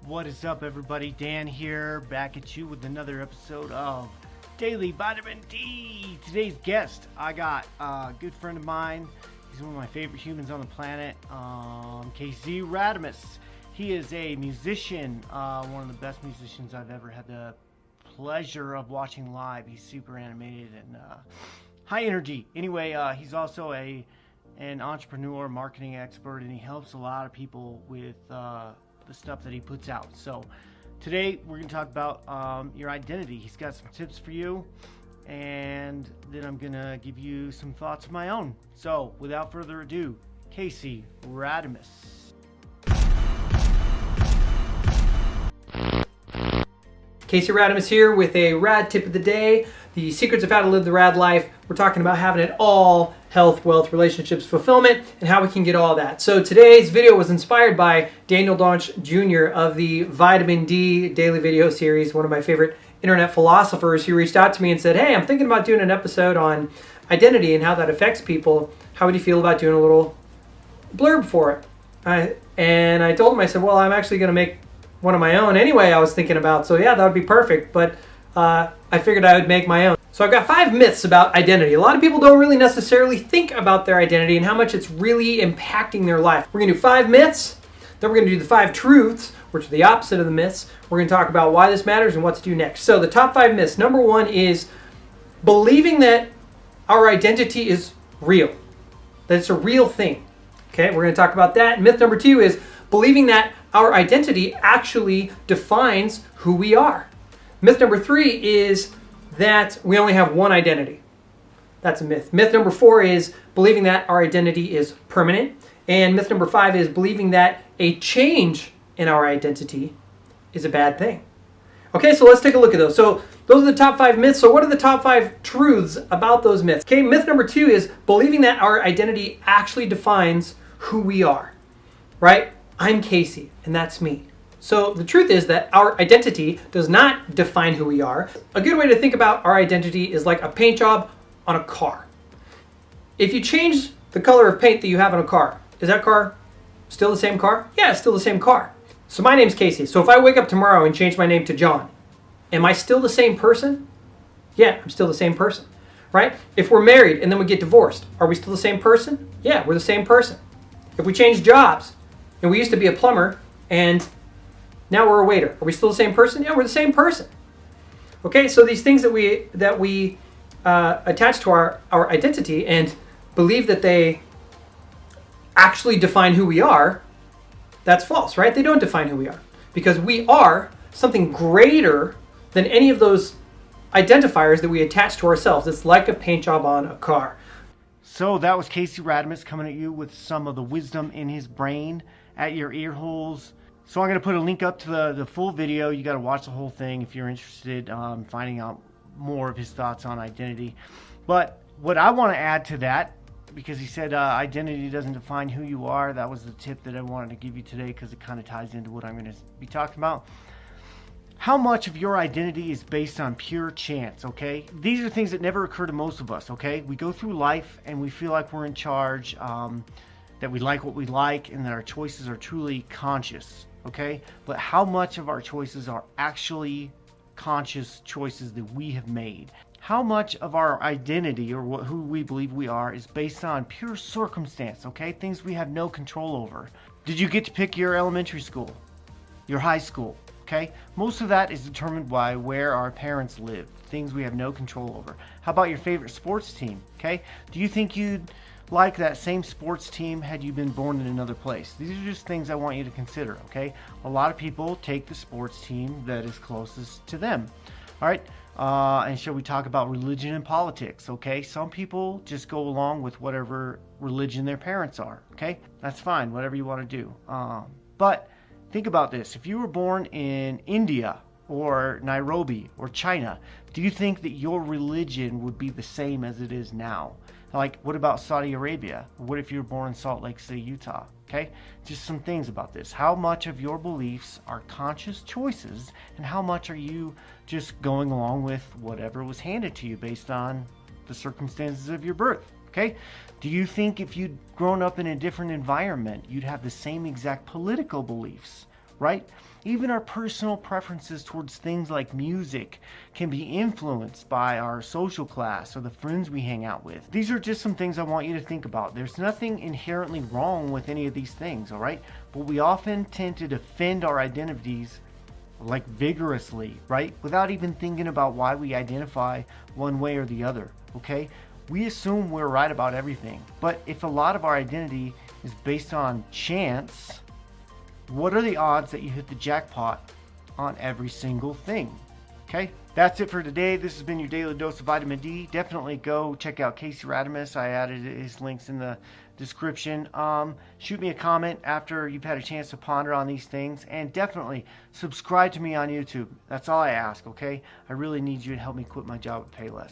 What is up, everybody? Dan here, back at you with another episode of Daily Vitamin D. Today's guest, I got a good friend of mine. He's one of my favorite humans on the planet, KC Radumus. He is a musician, one of the best musicians I've ever had the pleasure of watching live. He's super animated and high energy. Anyway, he's also an entrepreneur, marketing expert, and he helps a lot of people with the stuff that he puts out. So today we're going to talk about your identity. He's got some tips for you, and then I'm going to give you some thoughts of my own. So without further ado, KC Radumus. KC Radumus here with a rad tip of the day. The secrets of how to live the rad life. We're talking about having it all: health, wealth, relationships, fulfillment, and how we can get all that. So today's video was inspired by Daniel Donch Jr. of the Vitamin D daily video series, one of my favorite internet philosophers, who reached out to me and said, hey, I'm thinking about doing an episode on identity and how that affects people. How would you feel about doing a little blurb for it? And I told him, I said, well, I'm actually going to make one of my own anyway, I was thinking about. So yeah, that would be perfect. But I figured I would make my own. So I've got 5 myths about identity. A lot of people don't really necessarily think about their identity and how much it's really impacting their life. We're going to do 5 myths. Then we're going to do the 5 truths, which are the opposite of the myths. We're going to talk about why this matters and what to do next. So the top 5 myths. Number 1 is believing that our identity is real, that it's a real thing. Okay, we're going to talk about that. Myth number 2 is believing that our identity actually defines who we are. Myth number 3 is that we only have one identity. That's a myth. Myth number 4 is believing that our identity is permanent. And myth number 5 is believing that a change in our identity is a bad thing. Okay, so let's take a look at those. So those are the top 5 myths. So what are the top 5 truths about those myths? Okay, myth number 2 is believing that our identity actually defines who we are, right? I'm Casey, and that's me. So the truth is that our identity does not define who we are. A good way to think about our identity is like a paint job on a car. If you change the color of paint that you have on a car, is that car still the same car? Yeah, it's still the same car. So my name's Casey. So if I wake up tomorrow and change my name to John, am I still the same person? Yeah, I'm still the same person, right? If we're married and then we get divorced, are we still the same person? Yeah, we're the same person. If we change jobs, and we used to be a plumber, and now we're a waiter. Are we still the same person? Yeah, we're the same person. Okay, so these things that we attach to our identity and believe that they actually define who we are, that's false, right? They don't define who we are, because we are something greater than any of those identifiers that we attach to ourselves. It's like a paint job on a car. So that was KC Radumus coming at you with some of the wisdom in his brain at your ear holes. So I'm going to put a link up to the full video. You got to watch the whole thing if you're interested in finding out more of his thoughts on identity. But what I want to add to that, because he said identity doesn't define who you are, that was the tip that I wanted to give you today, because it kind of ties into what I'm going to be talking about. How much of your identity is based on pure chance, okay? These are things that never occur to most of us, okay? We go through life and we feel like we're in charge, that we like what we like, and that our choices are truly conscious, okay? But how much of our choices are actually conscious choices that we have made? How much of our identity, or who we believe we are, is based on pure circumstance, okay? Things we have no control over. Did you get to pick your elementary school, your high school? Okay, most of that is determined by where our parents live, things we have no control over. How about your favorite sports team? Okay, do you think you'd like that same sports team had you been born in another place? These are just things I want you to consider, okay? A lot of people take the sports team that is closest to them. All right, and shall we talk about religion and politics? Okay, some people just go along with whatever religion their parents are, okay? That's fine, whatever you want to do. But think about this. If you were born in India or Nairobi or China, do you think that your religion would be the same as it is now? Like, what about Saudi Arabia? What if you were born in Salt Lake City, Utah? Okay, just some things about this. How much of your beliefs are conscious choices, and how much are you just going along with whatever was handed to you based on the circumstances of your birth? Okay, do you think if you'd grown up in a different environment, you'd have the same exact political beliefs right? Even our personal preferences towards things like music can be influenced by our social class or the friends we hang out with. These are just some things I want you to think about. There's nothing inherently wrong with any of these things, all right? But we often tend to defend our identities like vigorously, right? Without even thinking about why we identify one way or the other, okay? We assume we're right about everything. But if a lot of our identity is based on chance, what are the odds that you hit the jackpot on every single thing? Okay, that's it for today. This has been your daily dose of vitamin D. Definitely go check out Casey Radumus. I added his links in the description. Shoot me a comment after you've had a chance to ponder on these things, and definitely subscribe to me on YouTube. That's all I ask, okay? I really need you to help me quit my job at Payless.